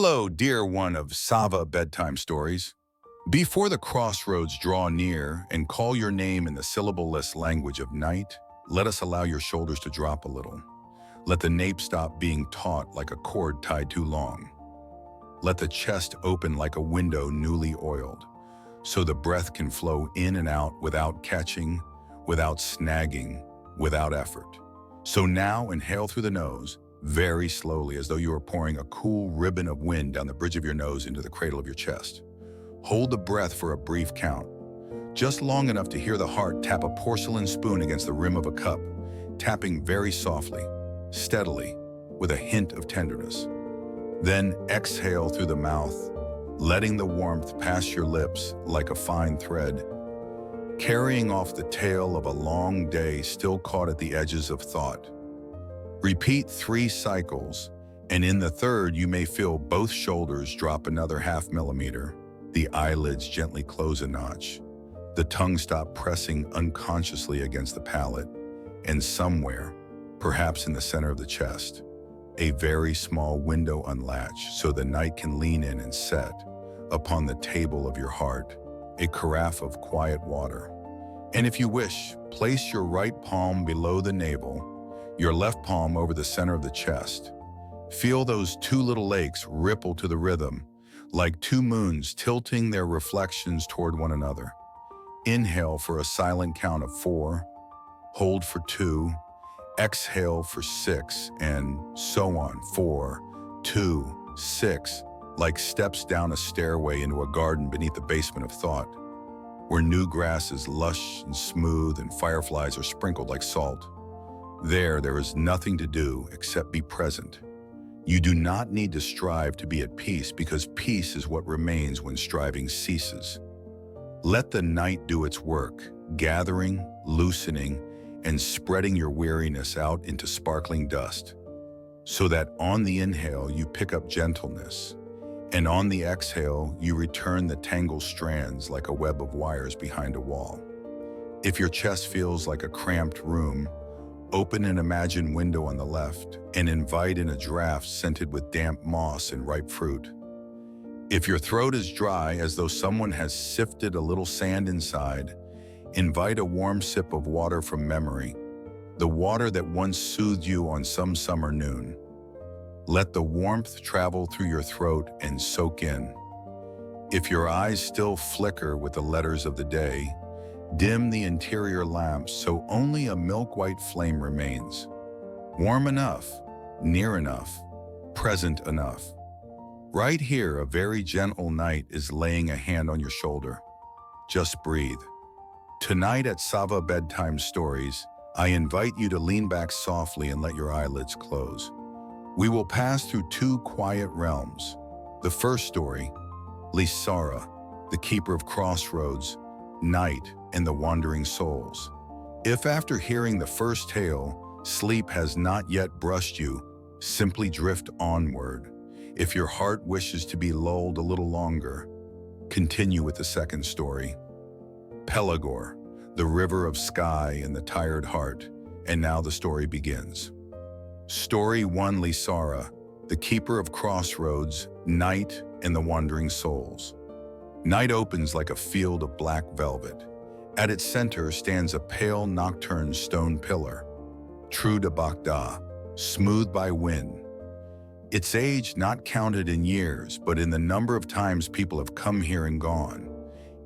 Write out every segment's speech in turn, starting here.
Hello, dear one of Sava Bedtime Stories. Before the crossroads draw near and call your name in the syllable-less language of night, let us allow your shoulders to drop a little. Let the nape stop being taut like a cord tied too long. Let the chest open like a window newly oiled, so the breath can flow in and out without catching, without snagging, without effort. So now inhale through the nose, very slowly, as though you are pouring a cool ribbon of wind down the bridge of your nose into the cradle of your chest. Hold the breath for a brief count, just long enough to hear the heart tap a porcelain spoon against the rim of a cup, tapping very softly, steadily, with a hint of tenderness. Then exhale through the mouth, letting the warmth pass your lips like a fine thread, carrying off the tail of a long day still caught at the edges of thought. Repeat 3 cycles, and in the third you may feel both shoulders drop another ½ millimeter, the eyelids gently close a notch, the tongue stop pressing unconsciously against the palate, and somewhere, perhaps in the center of the chest, a very small window unlatch so the night can lean in and set, upon the table of your heart, a carafe of quiet water. And if you wish, place your right palm below the navel, your left palm over the center of the chest. Feel those 2 little lakes ripple to the rhythm, like 2 moons tilting their reflections toward one another. Inhale for a silent count of 4, hold for 2, exhale for 6, and so on, 4, 2, 6, like steps down a stairway into a garden beneath the basement of thought, where new grass is lush and smooth and fireflies are sprinkled like salt. There is nothing to do except be present. You do not need to strive to be at peace, because peace is what remains when striving ceases. Let the night do its work, gathering, loosening, and spreading your weariness out into sparkling dust, so that on the inhale you pick up gentleness, and on the exhale you return the tangled strands like a web of wires behind a wall. If your chest feels like a cramped room, open an imagined window on the left and invite in a draft scented with damp moss and ripe fruit. If your throat is dry, as though someone has sifted a little sand inside, invite a warm sip of water from memory, the water that once soothed you on some summer noon. Let the warmth travel through your throat and soak in. If your eyes still flicker with the letters of the day, dim the interior lamps so only a milk-white flame remains. Warm enough, near enough, present enough. Right here, a very gentle night is laying a hand on your shoulder. Just breathe. Tonight at Sava Bedtime Stories, I invite you to lean back softly and let your eyelids close. We will pass through 2 quiet realms. The first story, Lysara, the Keeper of Crossroads, Night and the Wandering Souls. If after hearing the first tale, sleep has not yet brushed you, simply drift onward. If your heart wishes to be lulled a little longer, continue with the second story. Pelagor, the river of sky and the tired heart, and now the story begins. Story 1, Lysara, the Keeper of Crossroads, Night and the Wandering Souls. Night opens like a field of black velvet. At its center stands a pale nocturne stone pillar, true to Baghdad, smooth by wind. Its age not counted in years, but in the number of times people have come here and gone,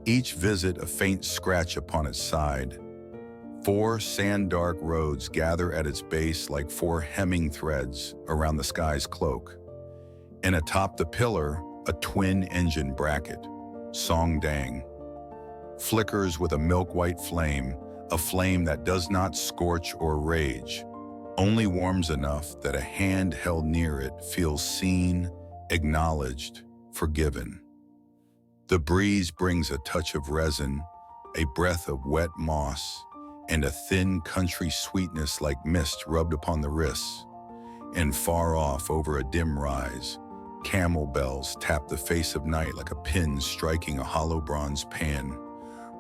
each visit a faint scratch upon its side. 4 sand-dark roads gather at its base like 4 hemming threads around the sky's cloak. And atop the pillar, a twin-engine bracket, Song Dang, flickers with a milk-white flame, a flame that does not scorch or rage, only warms enough that a hand held near it feels seen, acknowledged, forgiven. The breeze brings a touch of resin, a breath of wet moss, and a thin country sweetness like mist rubbed upon the wrists. And far off over a dim rise, camel bells tap the face of night like a pin striking a hollow bronze pan,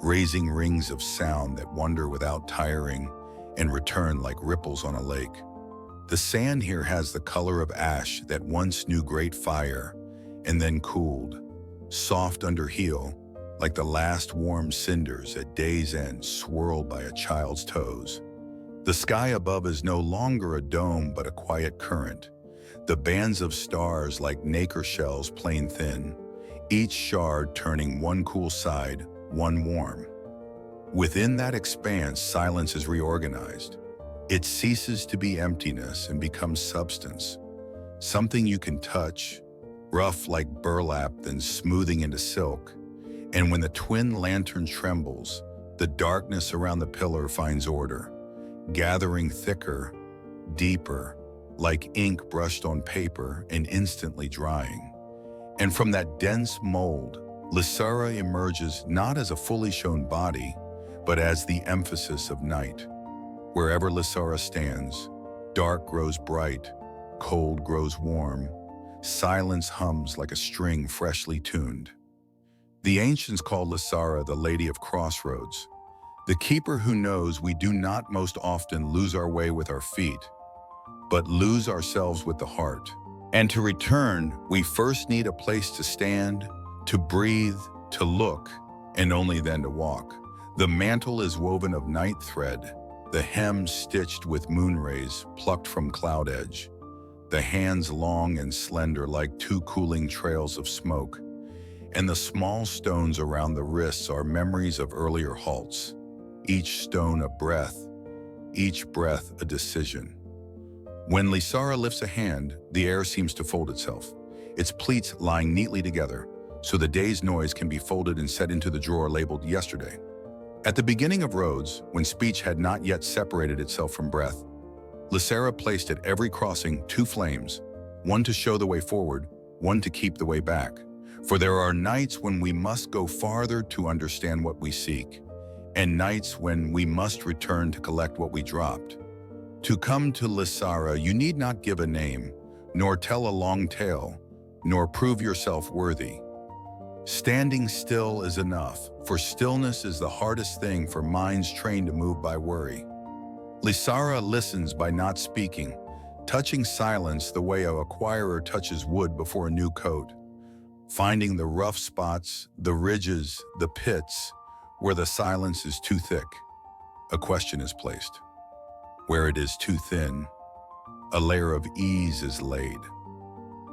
raising rings of sound that wander without tiring and return like ripples on a lake. The sand here has the color of ash that once knew great fire, and then cooled, soft under heel, like the last warm cinders at day's end swirled by a child's toes. The sky above is no longer a dome but a quiet current, the bands of stars like nacre shells plain thin, each shard turning one cool side, one warm. Within that expanse, silence is reorganized. It ceases to be emptiness and becomes substance, something you can touch, rough like burlap then smoothing into silk. And when the twin lantern trembles, the darkness around the pillar finds order, gathering thicker, deeper, like ink brushed on paper and instantly drying. And from that dense mold, Lysara emerges not as a fully shown body, but as the emphasis of night. Wherever Lysara stands, dark grows bright, cold grows warm, silence hums like a string freshly tuned. The ancients called Lysara the Lady of Crossroads, the keeper who knows we do not most often lose our way with our feet, but lose ourselves with the heart. And to return, we first need a place to stand, to breathe, to look, and only then to walk. The mantle is woven of night thread, the hem stitched with moon rays plucked from cloud edge, the hands long and slender like two cooling trails of smoke, and the small stones around the wrists are memories of earlier halts, each stone a breath, each breath a decision. When Lysara lifts a hand, the air seems to fold itself, its pleats lying neatly together, so the day's noise can be folded and set into the drawer labeled yesterday. At the beginning of roads, when speech had not yet separated itself from breath, Lysara placed at every crossing two flames, one to show the way forward, one to keep the way back. For there are nights when we must go farther to understand what we seek, and nights when we must return to collect what we dropped. To come to Lysara, you need not give a name, nor tell a long tale, nor prove yourself worthy. Standing still is enough, for stillness is the hardest thing for minds trained to move by worry. Lysara listens by not speaking, touching silence the way a acquirer touches wood before a new coat, finding the rough spots, the ridges, the pits, where the silence is too thick. A question is placed. Where it is too thin, a layer of ease is laid.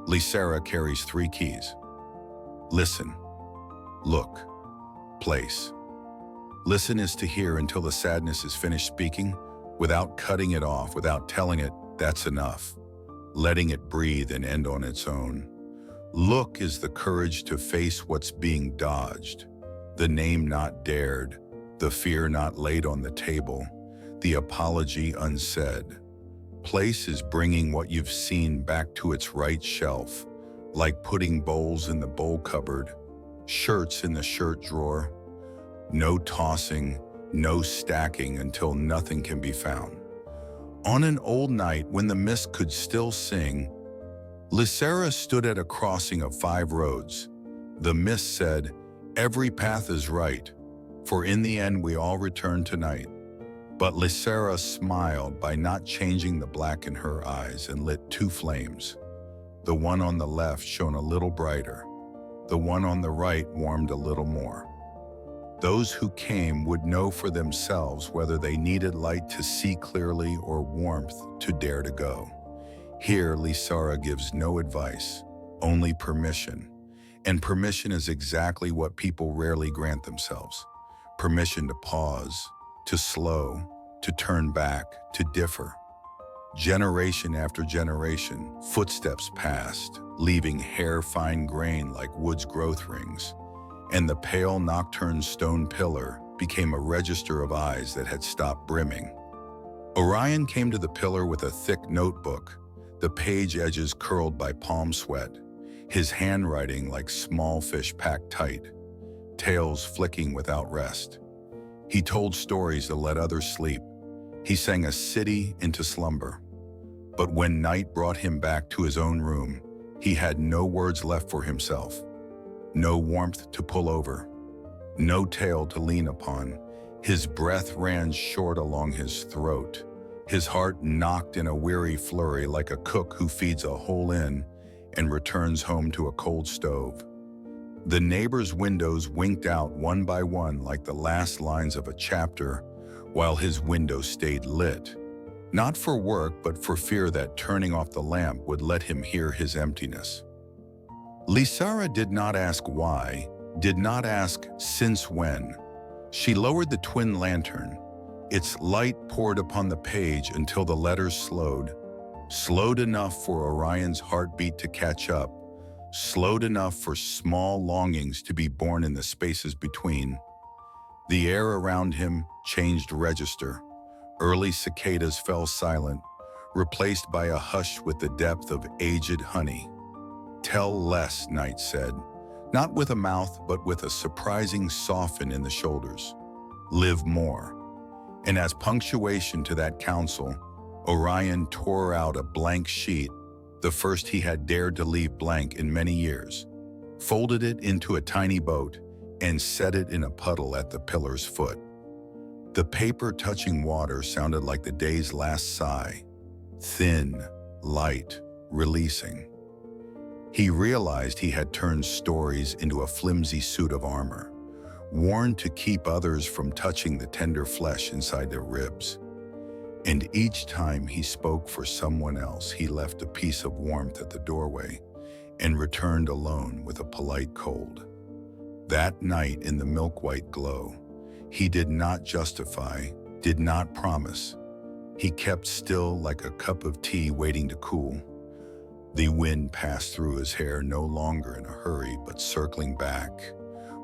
Lysara carries three keys. Listen, look, place. Listen is to hear until the sadness is finished speaking, without cutting it off, without telling it that's enough, letting it breathe and end on its own. Look is the courage to face what's being dodged, the name not dared, the fear not laid on the table, the apology unsaid. Place is bringing what you've seen back to its right shelf, like putting bowls in the bowl cupboard, shirts in the shirt drawer. No tossing, no stacking until nothing can be found. On an old night when the mist could still sing, Lysara stood at a crossing of 5 roads. The mist said, "Every path is right, for in the end we all return tonight." But Lysara smiled by not changing the black in her eyes and lit 2 flames. The one on the left shone a little brighter. The one on the right warmed a little more. Those who came would know for themselves whether they needed light to see clearly or warmth to dare to go. Here, Lysara gives no advice, only permission. And permission is exactly what people rarely grant themselves. Permission to pause, to slow, to turn back, to differ. Generation after generation, footsteps passed, leaving hair-fine grain like wood's growth rings, and the pale nocturne stone pillar became a register of eyes that had stopped brimming. Orion came to the pillar with a thick notebook, the page edges curled by palm sweat, his handwriting like small fish packed tight, tails flicking without rest. He told stories to let others sleep. He sang a city into slumber. But when night brought him back to his own room, he had no words left for himself, no warmth to pull over, no tale to lean upon. His breath ran short along his throat. His heart knocked in a weary flurry like a cook who feeds a whole inn, and returns home to a cold stove. The neighbor's windows winked out one by one like the last lines of a chapter, while his window stayed lit. Not for work, but for fear that turning off the lamp would let him hear his emptiness. Lysara did not ask why, did not ask since when. She lowered the twin lantern. Its light poured upon the page until the letters slowed enough for Orion's heartbeat to catch up, slowed enough for small longings to be born in the spaces between. The air around him changed register. Early cicadas fell silent, replaced by a hush with the depth of aged honey. "Tell less," Night said, not with a mouth, but with a surprising soften in the shoulders. "Live more." And as punctuation to that counsel, Orion tore out a blank sheet, the first he had dared to leave blank in many years, folded it into a tiny boat, and set it in a puddle at the pillar's foot. The paper touching water sounded like the day's last sigh, thin, light, releasing. He realized he had turned stories into a flimsy suit of armor, worn to keep others from touching the tender flesh inside their ribs. And each time he spoke for someone else, he left a piece of warmth at the doorway and returned alone with a polite cold. That night in the milk-white glow, he did not justify, did not promise. He kept still like a cup of tea waiting to cool. The wind passed through his hair, no longer in a hurry, but circling back,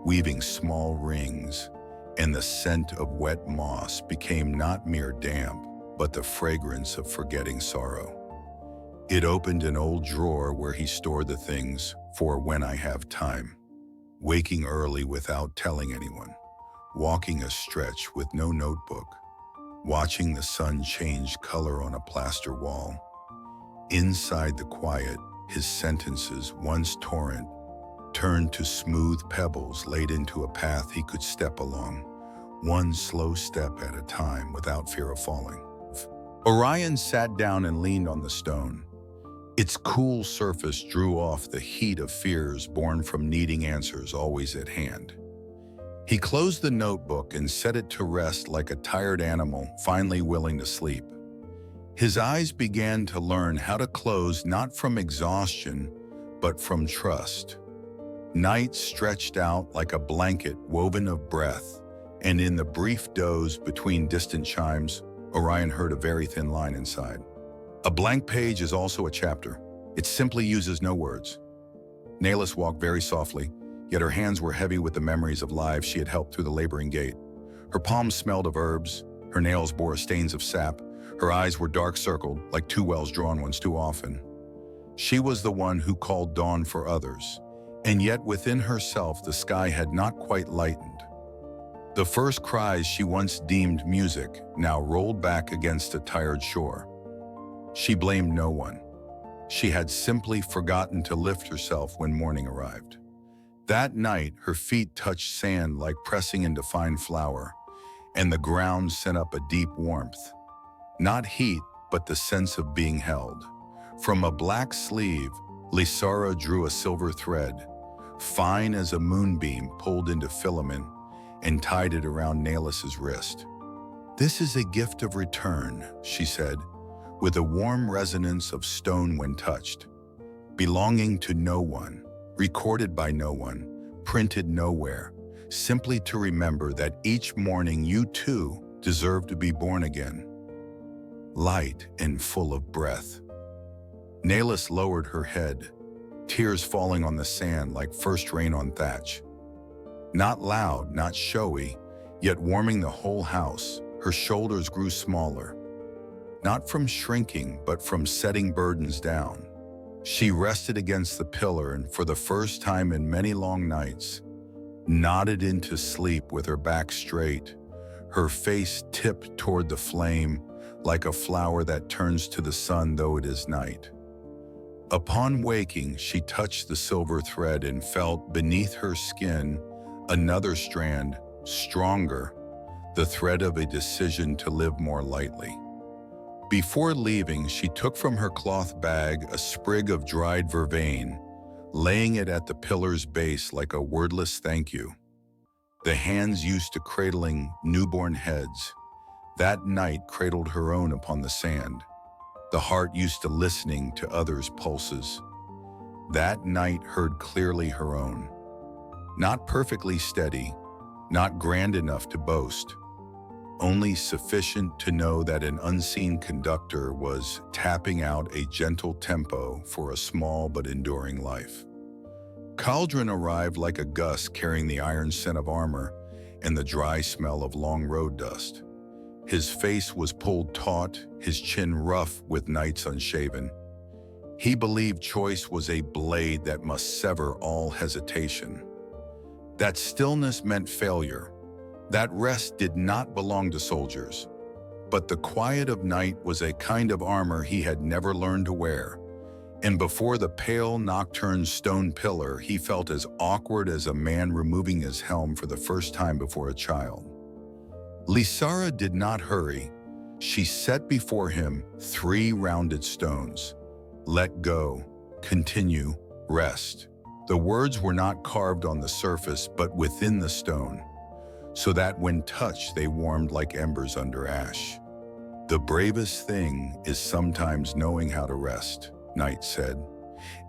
weaving small rings, and the scent of wet moss became not mere damp, but the fragrance of forgetting sorrow. It opened an old drawer where he stored the things for when I have time. Waking early without telling anyone, walking a stretch with no notebook, watching the sun change color on a plaster wall. Inside the quiet, his sentences, once torrent, turned to smooth pebbles laid into a path he could step along, one slow step at a time without fear of falling. Orion sat down and leaned on the stone. Its cool surface drew off the heat of fears born from needing answers always at hand. He closed the notebook and set it to rest like a tired animal finally willing to sleep. His eyes began to learn how to close not from exhaustion, but from trust. Night stretched out like a blanket woven of breath, and in the brief doze between distant chimes, Orion heard a very thin line inside. A blank page is also a chapter. It simply uses no words. Naelis walked very softly, yet her hands were heavy with the memories of lives she had helped through the laboring gate. Her palms smelled of herbs, her nails bore stains of sap, her eyes were dark-circled, like two wells drawn once too often. She was the one who called dawn for others, and yet within herself the sky had not quite lightened. The first cries she once deemed music now rolled back against a tired shore. She blamed no one. She had simply forgotten to lift herself when morning arrived. That night, her feet touched sand like pressing into fine flour, and the ground sent up a deep warmth. Not heat, but the sense of being held. From a black sleeve, Lysara drew a silver thread, fine as a moonbeam pulled into filament, and tied it around Naelis's wrist. "This is a gift of return," she said, with a warm resonance of stone when touched. "Belonging to no one, recorded by no one, printed nowhere, simply to remember that each morning you too deserve to be born again. Light and full of breath." Naelis lowered her head, tears falling on the sand like first rain on thatch. Not loud, not showy, yet warming the whole house, her shoulders grew smaller. Not from shrinking, but from setting burdens down. She rested against the pillar and for the first time in many long nights, nodded into sleep with her back straight, her face tipped toward the flame, like a flower that turns to the sun though it is night. Upon waking, she touched the silver thread and felt beneath her skin another strand, stronger, the thread of a decision to live more lightly. Before leaving, she took from her cloth bag a sprig of dried vervain, laying it at the pillar's base like a wordless thank you. The hands used to cradling newborn heads, that night cradled her own upon the sand. The heart used to listening to others' pulses. That night heard clearly her own. Not perfectly steady, not grand enough to boast, only sufficient to know that an unseen conductor was tapping out a gentle tempo for a small but enduring life. Cauldron arrived like a gust carrying the iron scent of armor and the dry smell of long road dust. His face was pulled taut, his chin rough with nights unshaven. He believed choice was a blade that must sever all hesitation. That stillness meant failure. That rest did not belong to soldiers. But the quiet of night was a kind of armor he had never learned to wear. And before the pale, nocturne stone pillar, he felt as awkward as a man removing his helm for the first time before a child. Lysara did not hurry. She set before him 3 rounded stones. Let go, continue, rest. The words were not carved on the surface, but within the stone, so that when touched they warmed like embers under ash. The bravest thing is sometimes knowing how to rest, Night said,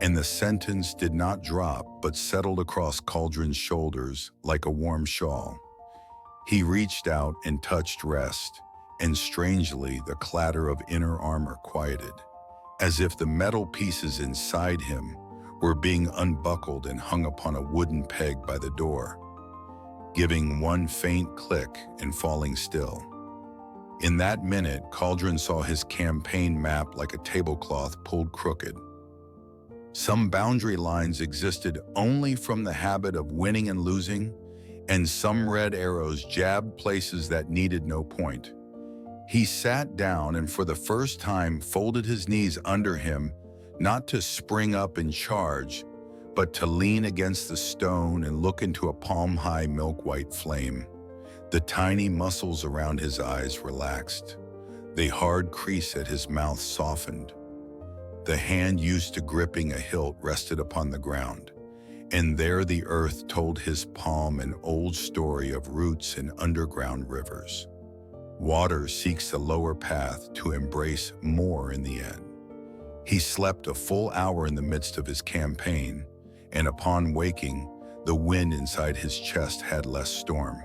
and the sentence did not drop but settled across Cauldron's shoulders like a warm shawl. He reached out and touched rest, and strangely the clatter of inner armor quieted, as if the metal pieces inside him were being unbuckled and hung upon a wooden peg by the door, giving one faint click and falling still. In that minute, Cauldron saw his campaign map like a tablecloth pulled crooked. Some boundary lines existed only from the habit of winning and losing, and some red arrows jabbed places that needed no point. He sat down and for the first time folded his knees under him, not to spring up and charge, but to lean against the stone and look into a palm-high milk-white flame. The tiny muscles around his eyes relaxed. The hard crease at his mouth softened. The hand used to gripping a hilt rested upon the ground, and there the earth told his palm an old story of roots in underground rivers. Water seeks a lower path to embrace more in the end. He slept a full hour in the midst of his campaign, and upon waking, the wind inside his chest had less storm.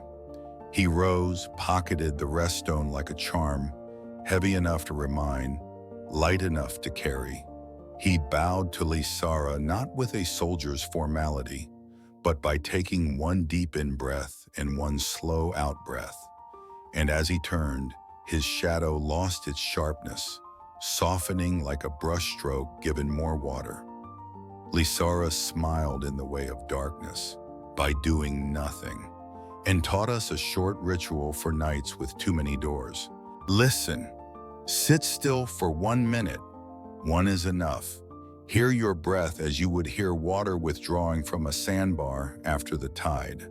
He rose, pocketed the rest stone like a charm, heavy enough to remind, light enough to carry. He bowed to Lysara not with a soldier's formality, but by taking one deep in breath and one slow out breath. And as he turned, his shadow lost its sharpness, softening like a brushstroke given more water. Lysara smiled in the way of darkness, by doing nothing, and taught us a short ritual for nights with too many doors. Listen, sit still for 1 minute. 1 is enough. Hear your breath as you would hear water withdrawing from a sandbar after the tide.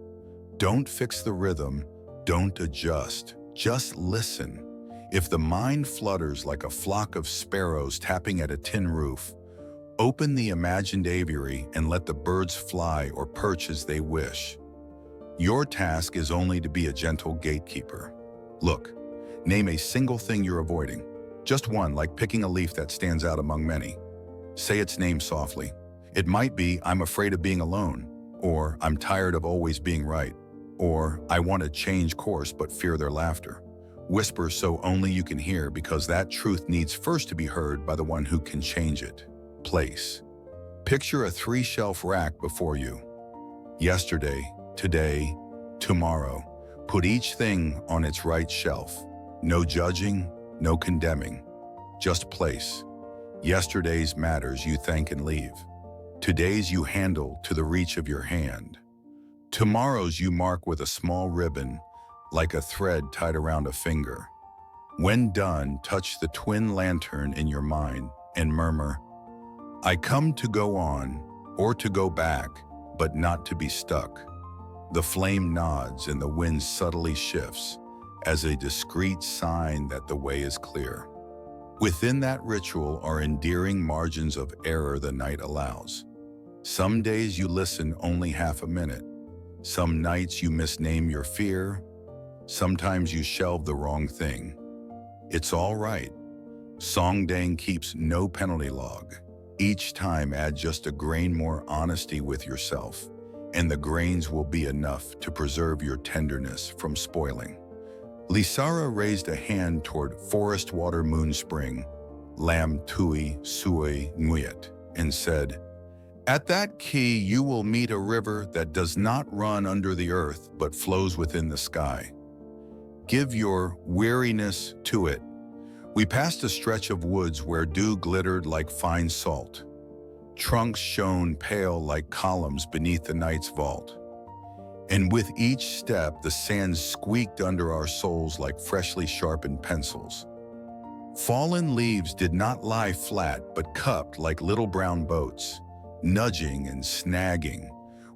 Don't fix the rhythm, don't adjust, just listen. If the mind flutters like a flock of sparrows tapping at a tin roof, open the imagined aviary and let the birds fly or perch as they wish. Your task is only to be a gentle gatekeeper. Look, name a single thing you're avoiding. Just one, like picking a leaf that stands out among many. Say its name softly. It might be, I'm afraid of being alone, or I'm tired of always being right, or I want to change course but fear their laughter. Whisper so only you can hear, because that truth needs first to be heard by the one who can change it. Place. Picture a 3-shelf rack before you. Yesterday, today, tomorrow. Put each thing on its right shelf. No judging, no condemning. Just place. Yesterday's matters you thank and leave. Today's you handle to the reach of your hand. Tomorrow's you mark with a small ribbon, like a thread tied around a finger. When done, touch the twin lantern in your mind and murmur, I come to go on, or to go back, but not to be stuck. The flame nods and the wind subtly shifts as a discreet sign that the way is clear. Within that ritual are endearing margins of error the night allows. Some days you listen only half a minute. Some nights you misname your fear. Sometimes you shelve the wrong thing. It's all right. Songdang keeps no penalty log. Each time add just a grain more honesty with yourself, and the grains will be enough to preserve your tenderness from spoiling. Lysara raised a hand toward Forest Water Moon Spring, Lam Tui Sui Nguyet, and said, "At that key you will meet a river that does not run under the earth but flows within the sky. Give your weariness to it." We passed a stretch of woods where dew glittered like fine salt. Trunks shone pale like columns beneath the night's vault. And with each step, the sand squeaked under our soles like freshly sharpened pencils. Fallen leaves did not lie flat, but cupped like little brown boats, nudging and snagging,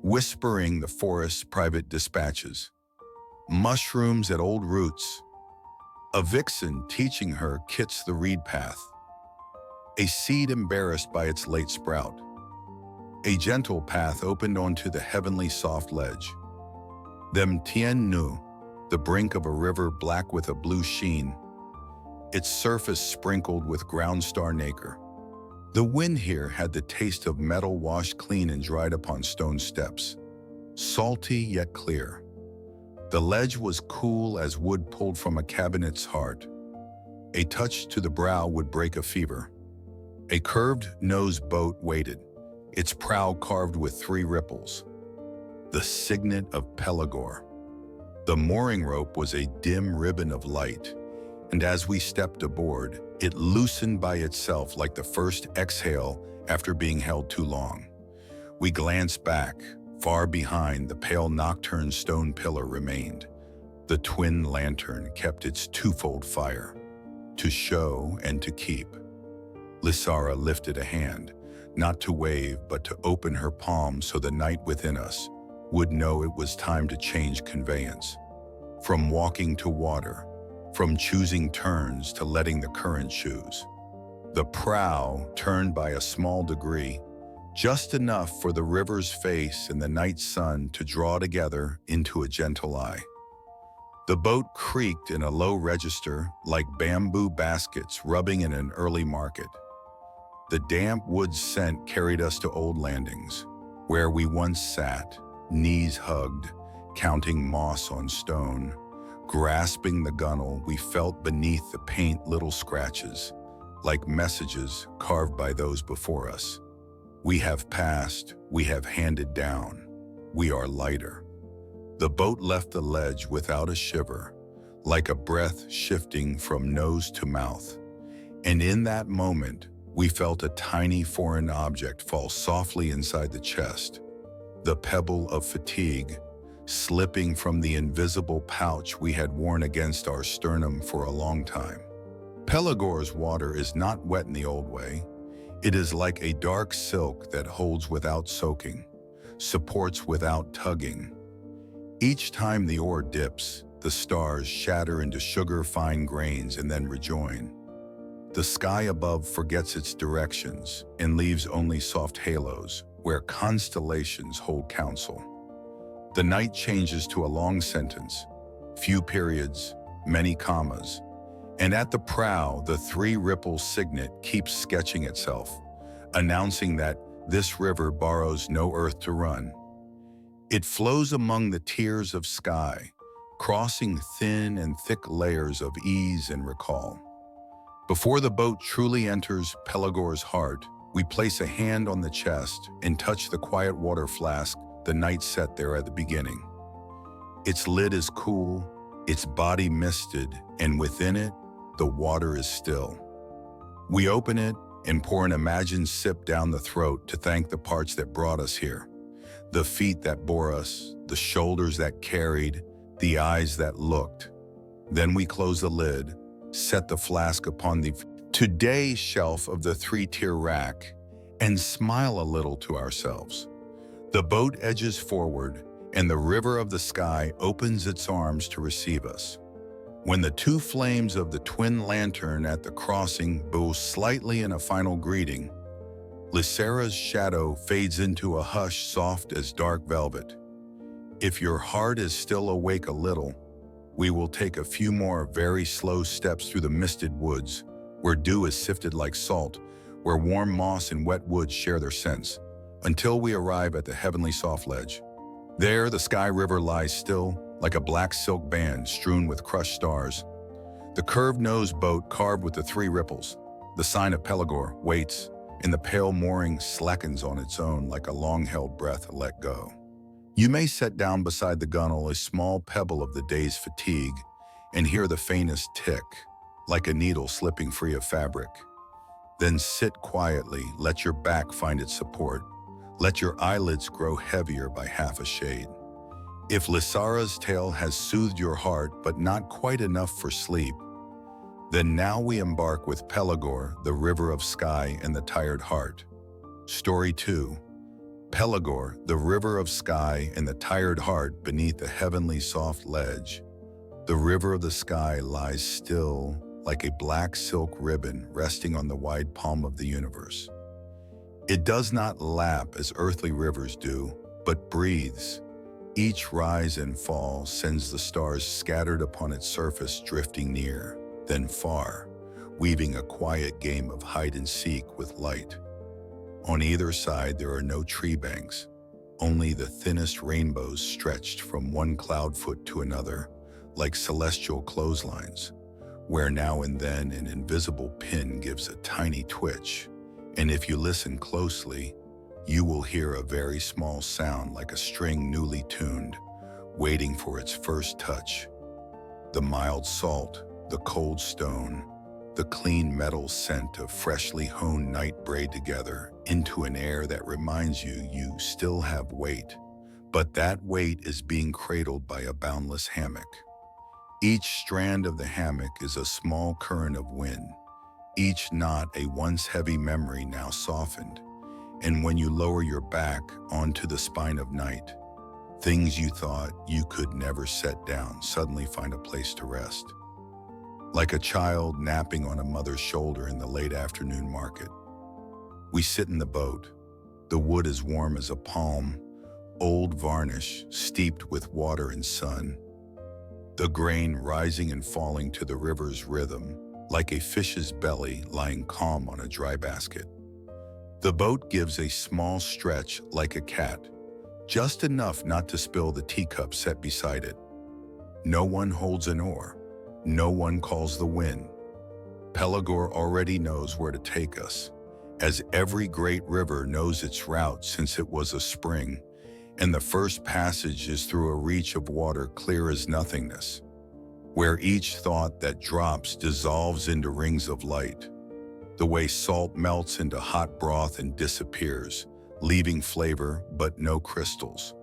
whispering the forest's private dispatches. Mushrooms at old roots. A vixen teaching her kits the reed path. A seed embarrassed by its late sprout. A gentle path opened onto the heavenly soft ledge. Them Tien Nu, the brink of a river black with a blue sheen, its surface sprinkled with ground star nacre. The wind here had the taste of metal washed clean and dried upon stone steps, salty yet clear. The ledge was cool as wood pulled from a cabinet's heart. A touch to the brow would break a fever. A curved-nosed boat waited, its prow carved with 3 ripples. The signet of Pelagor. The mooring rope was a dim ribbon of light, and as we stepped aboard, it loosened by itself like the first exhale after being held too long. We glanced back. Far behind, the pale nocturne stone pillar remained. The twin lantern kept its twofold fire, to show and to keep. Lysara lifted a hand, not to wave, but to open her palm so the night within us would know it was time to change conveyance. From walking to water, from choosing turns to letting the current choose. The prow turned by a small degree, just enough for the river's face and the night sun to draw together into a gentle eye. The boat creaked in a low register like bamboo baskets rubbing in an early market. The damp wood scent carried us to old landings, where we once sat, knees hugged, counting moss on stone. Grasping the gunwale, we felt beneath the paint little scratches, like messages carved by those before us. We have passed, we have handed down, we are lighter. The boat left the ledge without a shiver, like a breath shifting from nose to mouth. And in that moment, we felt a tiny foreign object fall softly inside the chest, the pebble of fatigue, slipping from the invisible pouch we had worn against our sternum for a long time. Pelagor's water is not wet in the old way. It is like a dark silk that holds without soaking, supports without tugging. Each time the oar dips, the stars shatter into sugar-fine grains and then rejoin. The sky above forgets its directions and leaves only soft halos where constellations hold counsel. The night changes to a long sentence, few periods, many commas, and at the prow, the 3 ripple signet keeps sketching itself, announcing that this river borrows no earth to run. It flows among the tiers of sky, crossing thin and thick layers of ease and recall. Before the boat truly enters Pelagor's heart, we place a hand on the chest and touch the quiet water flask the night set there at the beginning. Its lid is cool, its body misted, and within it, the water is still. We open it and pour an imagined sip down the throat to thank the parts that brought us here. The feet that bore us, the shoulders that carried, the eyes that looked. Then we close the lid, set the flask upon the today shelf of the 3-tier rack, and smile a little to ourselves. The boat edges forward, and the river of the sky opens its arms to receive us. When the two flames of the twin lantern at the crossing bow slightly in a final greeting, Lysara's shadow fades into a hush soft as dark velvet. If your heart is still awake a little, we will take a few more very slow steps through the misted woods, where dew is sifted like salt, where warm moss and wet woods share their scents, until we arrive at the heavenly soft ledge. There, the sky river lies still, like a black silk band strewn with crushed stars. The curved-nosed boat carved with the three ripples, the sign of Pelagor, waits, and the pale mooring slackens on its own like a long-held breath let go. You may set down beside the gunwale a small pebble of the day's fatigue and hear the faintest tick, like a needle slipping free of fabric. Then sit quietly, let your back find its support. Let your eyelids grow heavier by half a shade. If Lysara's tale has soothed your heart but not quite enough for sleep, then now we embark with Pelagor, the river of sky and the tired heart. Story 2. Pelagor, the river of sky and the tired heart beneath the heavenly soft ledge. The river of the sky lies still like a black silk ribbon resting on the wide palm of the universe. It does not lap as earthly rivers do, but breathes. Each rise and fall sends the stars scattered upon its surface drifting near, then far, weaving a quiet game of hide and seek with light. On either side there are no tree banks, only the thinnest rainbows stretched from one cloud foot to another, like celestial clotheslines, where now and then an invisible pin gives a tiny twitch, and if you listen closely, you will hear a very small sound like a string newly tuned, waiting for its first touch. The mild salt, the cold stone, the clean metal scent of freshly honed night braid together into an air that reminds you you still have weight, but that weight is being cradled by a boundless hammock. Each strand of the hammock is a small current of wind, each knot a once heavy memory now softened, and when you lower your back onto the spine of night, things you thought you could never set down suddenly find a place to rest. Like a child napping on a mother's shoulder in the late afternoon market. We sit in the boat. The wood is warm as a palm, old varnish steeped with water and sun. The grain rising and falling to the river's rhythm, like a fish's belly lying calm on a dry basket. The boat gives a small stretch like a cat, just enough not to spill the teacup set beside it. No one holds an oar. No one calls the wind. Pelagor already knows where to take us, as every great river knows its route since it was a spring, and the first passage is through a reach of water clear as nothingness, where each thought that drops dissolves into rings of light, the way salt melts into hot broth and disappears, leaving flavor but no crystals.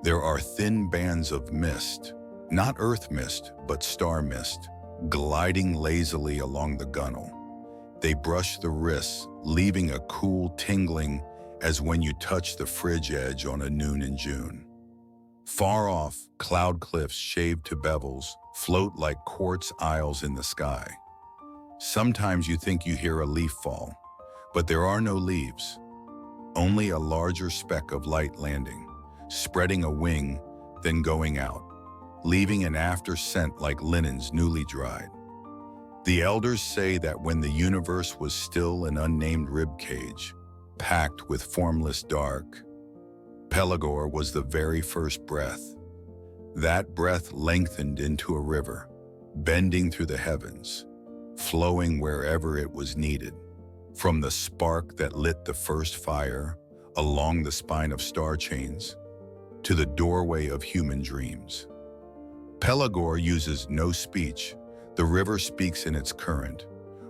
There are thin bands of mist, not earth mist, but star mist, gliding lazily along the gunwale. They brush the wrists, leaving a cool tingling as when you touch the fridge edge on a noon in June. Far off, cloud cliffs shaved to bevels float like quartz isles in the sky. Sometimes you think you hear a leaf fall, but there are no leaves, only a larger speck of light landing, spreading a wing, then going out, leaving an after scent like linens newly dried. The elders say that when the universe was still an unnamed ribcage, packed with formless dark, Pelagor was the very first breath. That breath lengthened into a river, bending through the heavens, flowing wherever it was needed, from the spark that lit the first fire along the spine of star chains to the doorway of human dreams. Pelagor uses no speech. The river speaks in its current.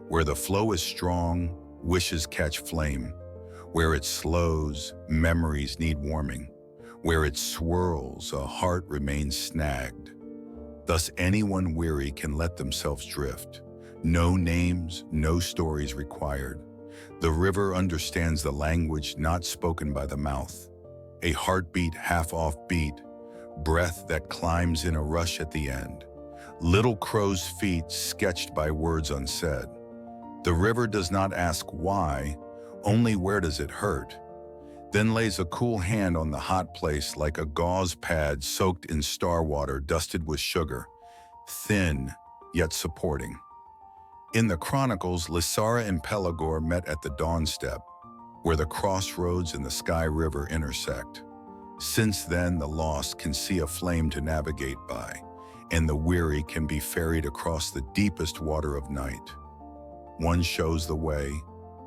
Where the flow is strong, wishes catch flame. Where it slows, memories need warming. Where it swirls, a heart remains snagged. Thus anyone weary can let themselves drift. No names, no stories required. The river understands the language not spoken by the mouth. A heartbeat half off beat, breath that climbs in a rush at the end, little crow's feet sketched by words unsaid. The river does not ask why, only where does it hurt, then lays a cool hand on the hot place like a gauze pad soaked in star water dusted with sugar, thin yet supporting. In the Chronicles, Lysara and Pelagor met at the dawn step, where the crossroads and the Sky River intersect. Since then, the lost can see a flame to navigate by, and the weary can be ferried across the deepest water of night. One shows the way,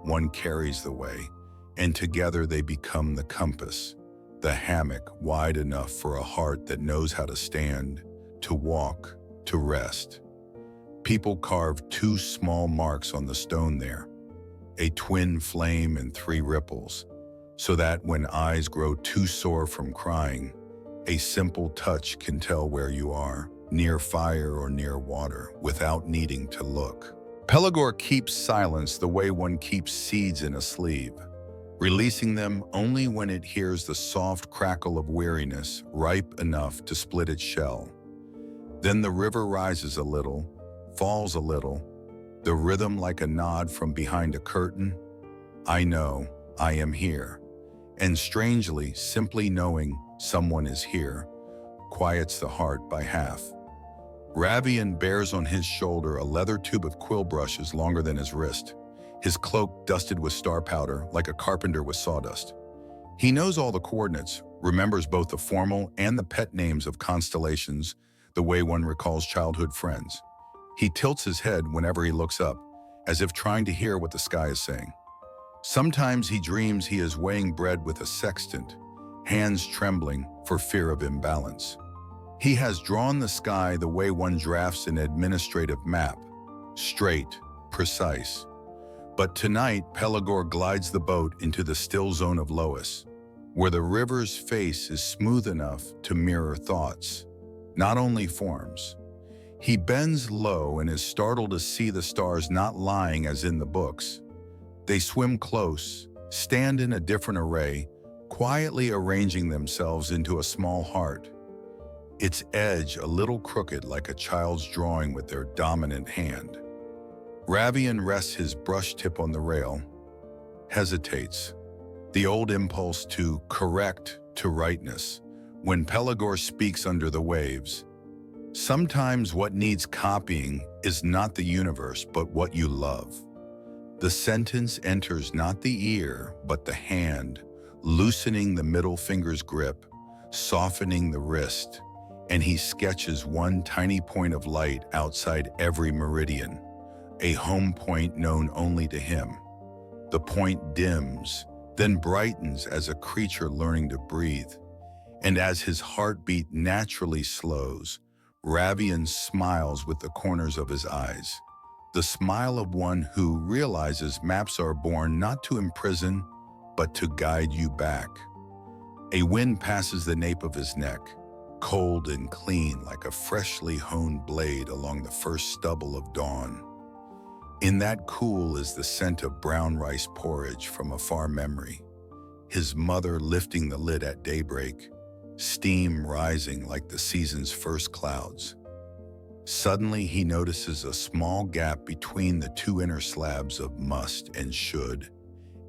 one carries the way, and together they become the compass, the hammock wide enough for a heart that knows how to stand, to walk, to rest. People carved 2 small marks on the stone there, a twin flame and 3 ripples, so that when eyes grow too sore from crying, a simple touch can tell where you are, near fire or near water, without needing to look. Pelagor keeps silence the way one keeps seeds in a sleeve, releasing them only when it hears the soft crackle of weariness ripe enough to split its shell. Then the river rises a little, falls a little, the rhythm like a nod from behind a curtain. I know, I am here. And strangely, simply knowing someone is here quiets the heart by half. Ravian bears on his shoulder a leather tube of quill brushes longer than his wrist, his cloak dusted with star powder like a carpenter with sawdust. He knows all the coordinates, remembers both the formal and the pet names of constellations, the way one recalls childhood friends. He tilts his head whenever he looks up, as if trying to hear what the sky is saying. Sometimes he dreams he is weighing bread with a sextant, hands trembling for fear of imbalance. He has drawn the sky the way one drafts an administrative map, straight, precise. But tonight, Pelagor glides the boat into the still zone of Lois, where the river's face is smooth enough to mirror thoughts, not only forms. He bends low and is startled to see the stars not lying as in the books. They swim close, stand in a different array, quietly arranging themselves into a small heart, its edge a little crooked like a child's drawing with their dominant hand. Ravian rests his brush tip on the rail, hesitates, the old impulse to correct to rightness, when Pelagor speaks under the waves. Sometimes what needs copying is not the universe, but what you love. The sentence enters not the ear, but the hand, loosening the middle finger's grip, softening the wrist, and he sketches one tiny point of light outside every meridian, a home point known only to him. The point dims, then brightens as a creature learning to breathe, and as his heartbeat naturally slows, Ravian smiles with the corners of his eyes, the smile of one who realizes maps are born not to imprison, but to guide you back. A wind passes the nape of his neck, cold and clean like a freshly honed blade along the first stubble of dawn. In that cool is the scent of brown rice porridge from a far memory, his mother lifting the lid at daybreak, steam rising like the season's first clouds. Suddenly he notices a small gap between the 2 inner slabs of must and should,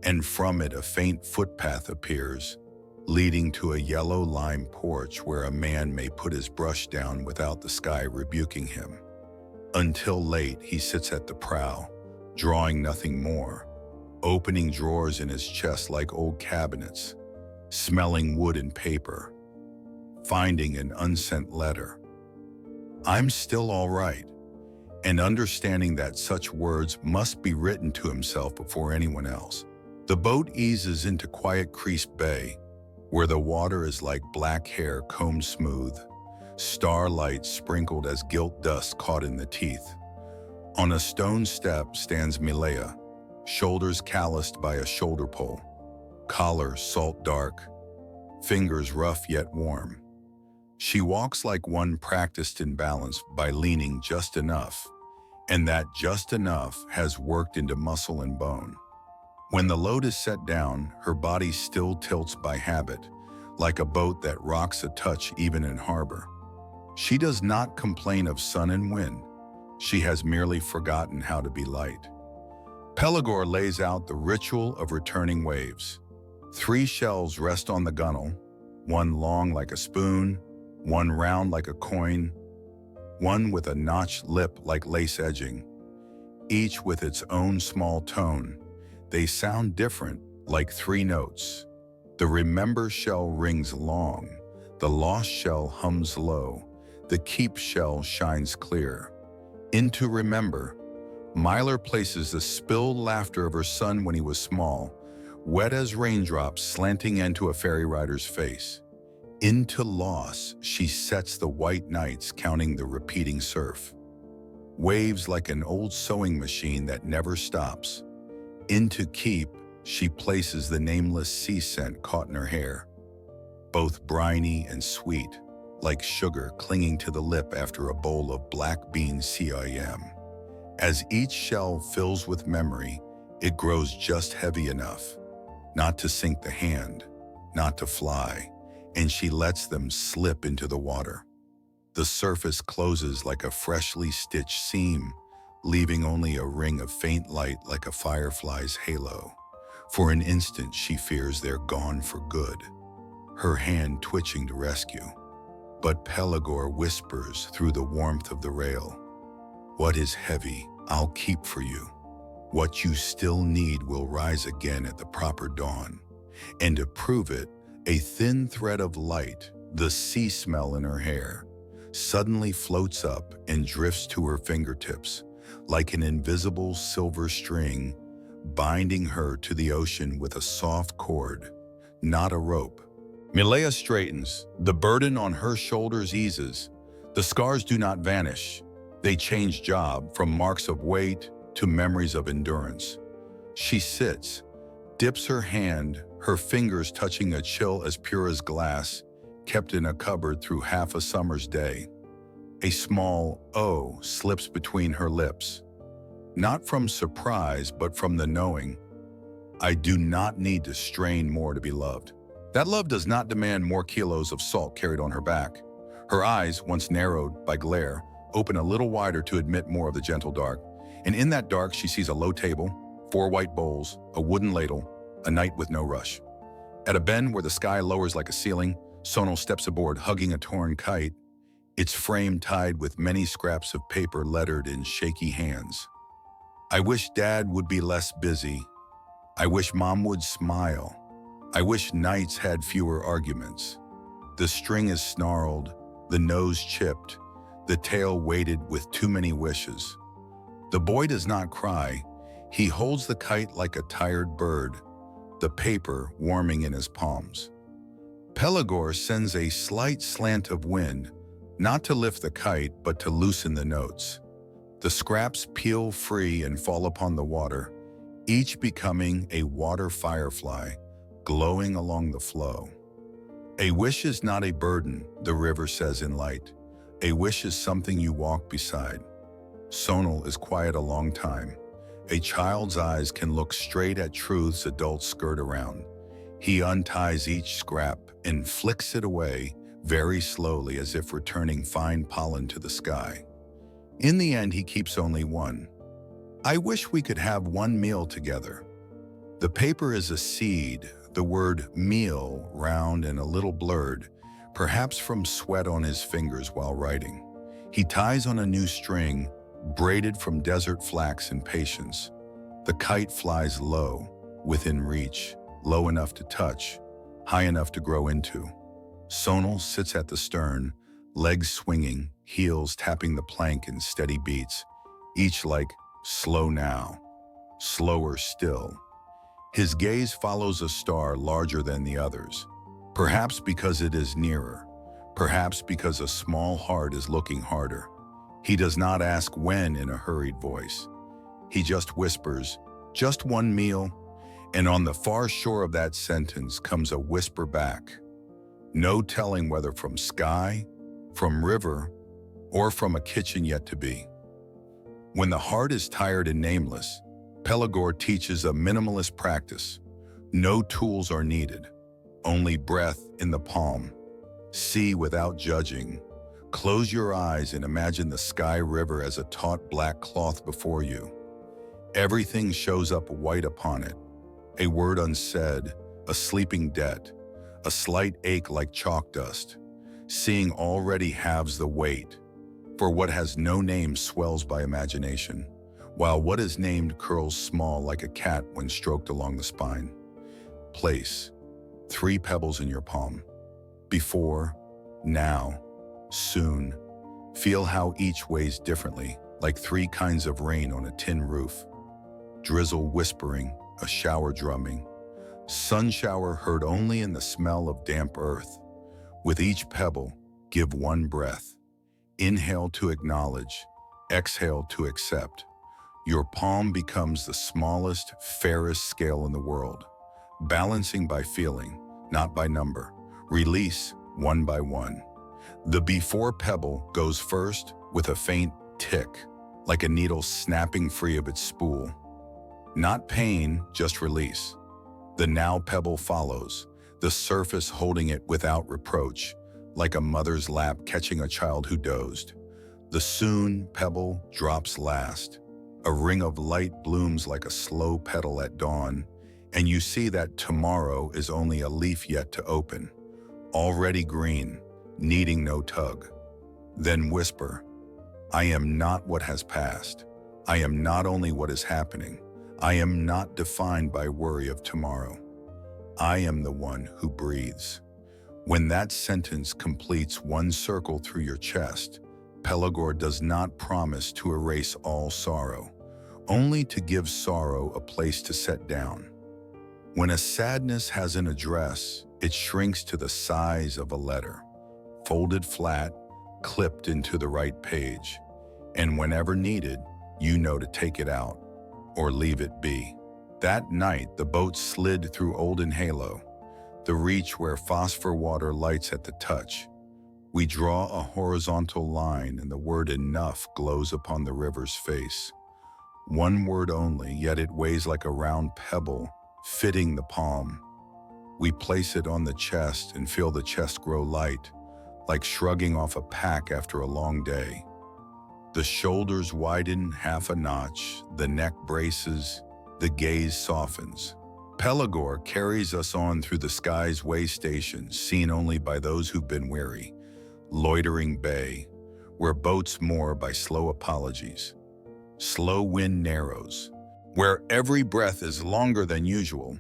and from it a faint footpath appears, leading to a yellow lime porch where a man may put his brush down without the sky rebuking him. Until late, he sits at the prow, drawing nothing more, opening drawers in his chest like old cabinets, smelling wood and paper, finding an unsent letter. I'm still all right, and understanding that such words must be written to himself before anyone else. The boat eases into quiet Creased Bay, where the water is like black hair combed smooth, starlight sprinkled as gilt dust caught in the teeth. On a stone step stands Milea, shoulders calloused by a shoulder pole, collar salt dark, fingers rough yet warm. She walks like one practiced in balance by leaning just enough, and that just enough has worked into muscle and bone. When the load is set down, her body still tilts by habit, like a boat that rocks a touch even in harbor. She does not complain of sun and wind. She has merely forgotten how to be light. Pelagor lays out the ritual of returning waves. 3 shells rest on the gunwale, one long like a spoon, one round like a coin, one with a notched lip like lace edging, each with its own small tone. They sound different, like 3 notes. The remember shell rings long, the lost shell hums low, the keep shell shines clear. Into remember, Myler places the spilled laughter of her son when he was small, wet as raindrops slanting into a ferry rider's face. Into loss, she sets the white nights counting the repeating surf. Waves like an old sewing machine that never stops. Into keep, she places the nameless sea scent caught in her hair, both briny and sweet, like sugar clinging to the lip after a bowl of black bean CIM. As each shell fills with memory, it grows just heavy enough, not to sink the hand, not to fly, and she lets them slip into the water. The surface closes like a freshly stitched seam, leaving only a ring of faint light like a firefly's halo. For an instant, she fears they're gone for good, her hand twitching to rescue. But Pelagor whispers through the warmth of the rail, "What is heavy, I'll keep for you. What you still need will rise again at the proper dawn." And to prove it, a thin thread of light, the sea smell in her hair, suddenly floats up and drifts to her fingertips, like an invisible silver string, binding her to the ocean with a soft cord, not a rope. Milea straightens. The burden on her shoulders eases. The scars do not vanish. They change job from marks of weight to memories of endurance. She sits, dips her hand, her fingers touching a chill as pure as glass, kept in a cupboard through half a summer's day. A small "oh" slips between her lips. Not from surprise, but from the knowing. I do not need to strain more to be loved. That love does not demand more kilos of salt carried on her back. Her eyes, once narrowed by glare, open a little wider to admit more of the gentle dark. And in that dark, she sees a low table, 4 white bowls, a wooden ladle, a night with no rush. At a bend where the sky lowers like a ceiling, Sonal steps aboard, hugging a torn kite, its frame tied with many scraps of paper lettered in shaky hands. I wish Dad would be less busy. I wish Mom would smile. I wish nights had fewer arguments. The string is snarled, the nose chipped, the tail weighted with too many wishes. The boy does not cry. He holds the kite like a tired bird, the paper warming in his palms. Pelagor sends a slight slant of wind, not to lift the kite, but to loosen the notes. The scraps peel free and fall upon the water, each becoming a water firefly, glowing along the flow. A wish is not a burden, the river says in light. A wish is something you walk beside. Sonal is quiet a long time. A child's eyes can look straight at truths adults skirt around. He unties each scrap and flicks it away very slowly, as if returning fine pollen to the sky. In the end, he keeps only one. I wish we could have one meal together. The paper is a seed, the word meal round and a little blurred, perhaps from sweat on his fingers while writing. He ties on a new string, braided from desert flax and patience. The kite flies low, within reach, low enough to touch, high enough to grow into. Sonal sits at the stern, legs swinging, heels tapping the plank in steady beats, each like, slow now, slower still. His gaze follows a star larger than the others, perhaps because it is nearer, perhaps because a small heart is looking harder. He does not ask when in a hurried voice. He just whispers, just one meal, and on the far shore of that sentence comes a whisper back. No telling whether from sky, from river, or from a kitchen yet to be. When the heart is tired and nameless, Pelagor teaches a minimalist practice. No tools are needed, only breath in the palm. See without judging. Close your eyes and imagine the sky river as a taut black cloth before you. Everything shows up white upon it. A word unsaid, a sleeping debt, a slight ache like chalk dust. Seeing already halves the weight, for what has no name swells by imagination, while what is named curls small like a cat when stroked along the spine. Place 3 pebbles in your palm. Before, now, soon. Feel how each weighs differently, like 3 kinds of rain on a tin roof. Drizzle whispering, a shower drumming. Sun shower heard only in the smell of damp earth. With each pebble, give 1 breath. Inhale to acknowledge, exhale to accept. Your palm becomes the smallest, fairest scale in the world. Balancing by feeling, not by number. Release 1 by 1. The before pebble goes first with a faint tick, like a needle snapping free of its spool. Not pain, just release. The now pebble follows, the surface holding it without reproach, like a mother's lap catching a child who dozed. The soon pebble drops last. A ring of light blooms like a slow petal at dawn, and you see that tomorrow is only a leaf yet to open, already green, needing no tug. Then whisper, I am not what has passed. I am not only what is happening. I am not defined by worry of tomorrow. I am the one who breathes. When that sentence completes 1 circle through your chest, Pelagor does not promise to erase all sorrow, only to give sorrow a place to set down. When a sadness has an address, it shrinks to the size of a letter, folded flat, clipped into the right page, and whenever needed, you know to take it out or leave it be. That night, the boat slid through Olden Halo, the reach where phosphor water lights at the touch. We draw a horizontal line and the word enough glows upon the river's face. 1 word only, yet it weighs like a round pebble, fitting the palm. We place it on the chest and feel the chest grow light, like shrugging off a pack after a long day. The shoulders widen half a notch, the neck braces, the gaze softens. Pelagor carries us on through the sky's way station, seen only by those who've been weary. Loitering bay, where boats moor by slow apologies. Slow wind narrows, where every breath is longer than usual.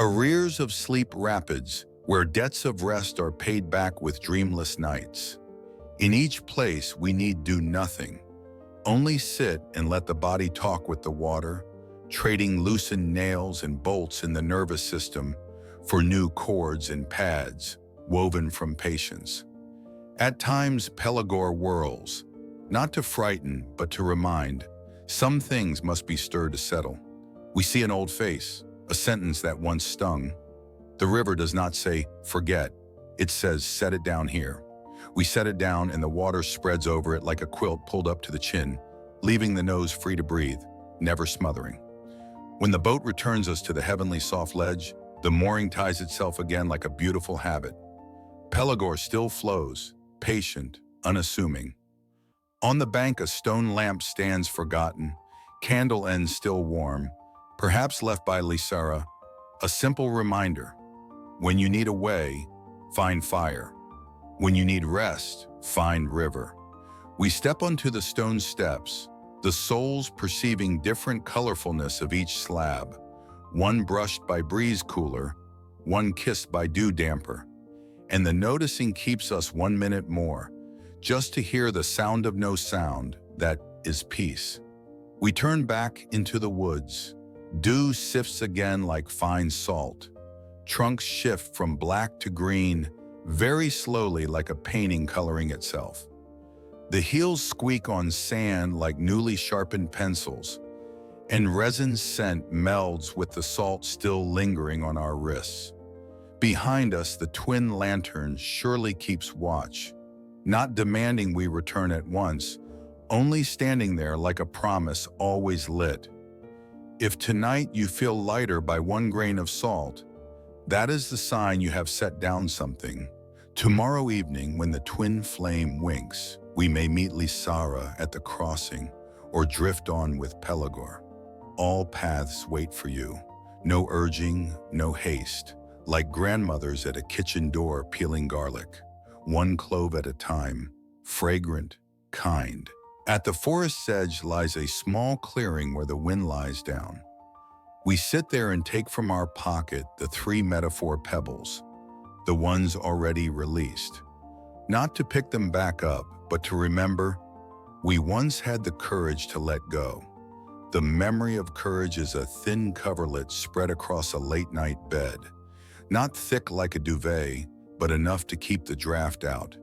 Arrears of sleep rapids, where debts of rest are paid back with dreamless nights. In each place we need do nothing, only sit and let the body talk with the water, trading loosened nails and bolts in the nervous system for new cords and pads woven from patience. At times, Pelagor whirls, not to frighten, but to remind. Some things must be stirred to settle. We see an old face, a sentence that once stung. The river does not say, forget. It says, set it down here. We set it down and the water spreads over it like a quilt pulled up to the chin, leaving the nose free to breathe, never smothering. When the boat returns us to the heavenly soft ledge, the mooring ties itself again like a beautiful habit. Pelagor still flows, patient, unassuming. On the bank, a stone lamp stands forgotten, candle ends still warm, perhaps left by Lysara, a simple reminder. When you need a way, find fire. When you need rest, find river. We step onto the stone steps, the souls perceiving different colorfulness of each slab, one brushed by breeze cooler, one kissed by dew damper. And the noticing keeps us 1 minute more, just to hear the sound of no sound, that is peace. We turn back into the woods. Dew sifts again like fine salt. Trunks shift from black to green, very slowly like a painting coloring itself. The heels squeak on sand like newly sharpened pencils, and resin scent melds with the salt still lingering on our wrists. Behind us, the twin lantern surely keeps watch, not demanding we return at once, only standing there like a promise always lit. If tonight you feel lighter by 1 grain of salt, that is the sign you have set down something, Tomorrow evening, when the twin flame winks, we may meet Lysara at the crossing or drift on with Pelagor. All paths wait for you. No urging, no haste. Like grandmothers at a kitchen door peeling garlic. One clove at a time, fragrant, kind. At the forest's edge lies a small clearing where the wind lies down. We sit there and take from our pocket the 3 metaphor pebbles, the ones already released. Not to pick them back up, but to remember, we once had the courage to let go. The memory of courage is a thin coverlet spread across a late-night bed. Not thick like a duvet, but enough to keep the draft out.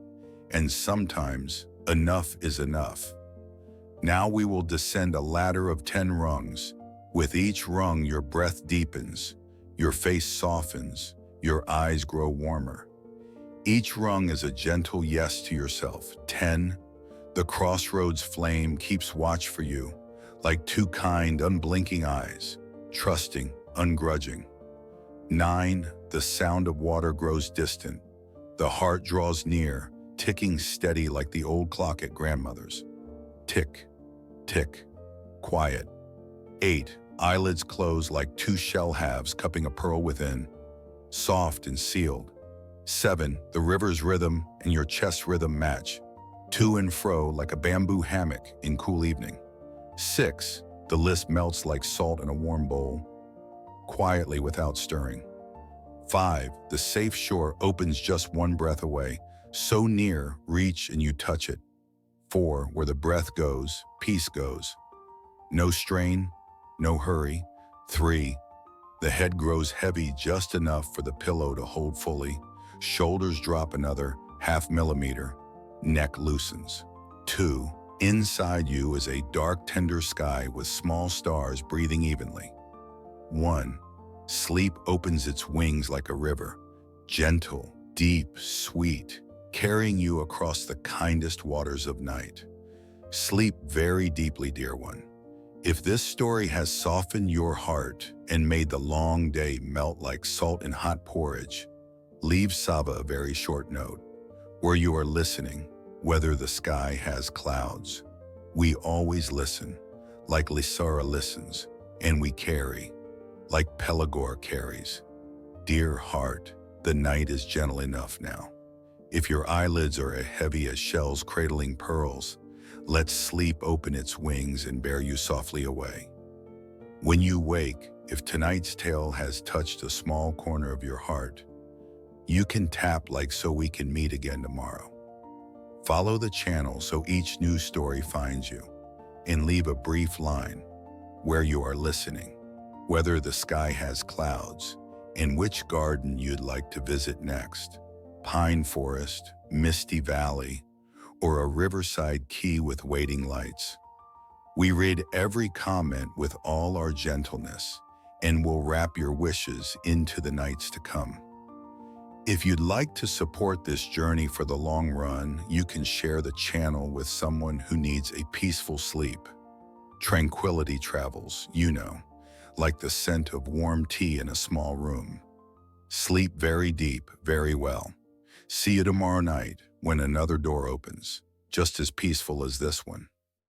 And sometimes, enough is enough. Now we will descend a ladder of 10 rungs. With each rung, your breath deepens, your face softens, your eyes grow warmer. Each rung is a gentle yes to yourself. 10. The crossroads flame keeps watch for you, like 2 kind, unblinking eyes, trusting, ungrudging. 9. The sound of water grows distant. The heart draws near, ticking steady like the old clock at grandmother's. Tick, tick, quiet. 8. Eyelids close like 2 shell halves cupping a pearl within, soft and sealed. 7. The river's rhythm and your chest rhythm match, to and fro like a bamboo hammock in cool evening. 6. The list melts like salt in a warm bowl, quietly without stirring. 5. The safe shore opens just 1 breath away, so near, reach and you touch it. 4. Where the breath goes, peace goes. No strain, no hurry. 3. The head grows heavy just enough for the pillow to hold fully. Shoulders drop another ½ millimeter. Neck loosens. 2. Inside you is a dark, tender sky with small stars breathing evenly. 1. Sleep opens its wings like a river, gentle, deep, sweet, carrying you across the kindest waters of night. Sleep very deeply, dear one. If this story has softened your heart and made the long day melt like salt in hot porridge, leave Sava a very short note. Where you are listening, whether the sky has clouds, we always listen, like Lysara listens, and we carry, like Pelagor carries. Dear heart, the night is gentle enough now. If your eyelids are as heavy as shells cradling pearls, let sleep open its wings and bear you softly away. When you wake, if tonight's tale has touched a small corner of your heart, you can tap like so we can meet again tomorrow. Follow the channel so each new story finds you, and leave a brief line where you are listening, whether the sky has clouds, and which garden you'd like to visit next, pine forest, misty valley, or a riverside key with waiting lights. We read every comment with all our gentleness, and will wrap your wishes into the nights to come. If you'd like to support this journey for the long run, you can share the channel with someone who needs a peaceful sleep. Tranquility travels, you know, like the scent of warm tea in a small room. Sleep very deep, very well. See you tomorrow night when another door opens, just as peaceful as this one.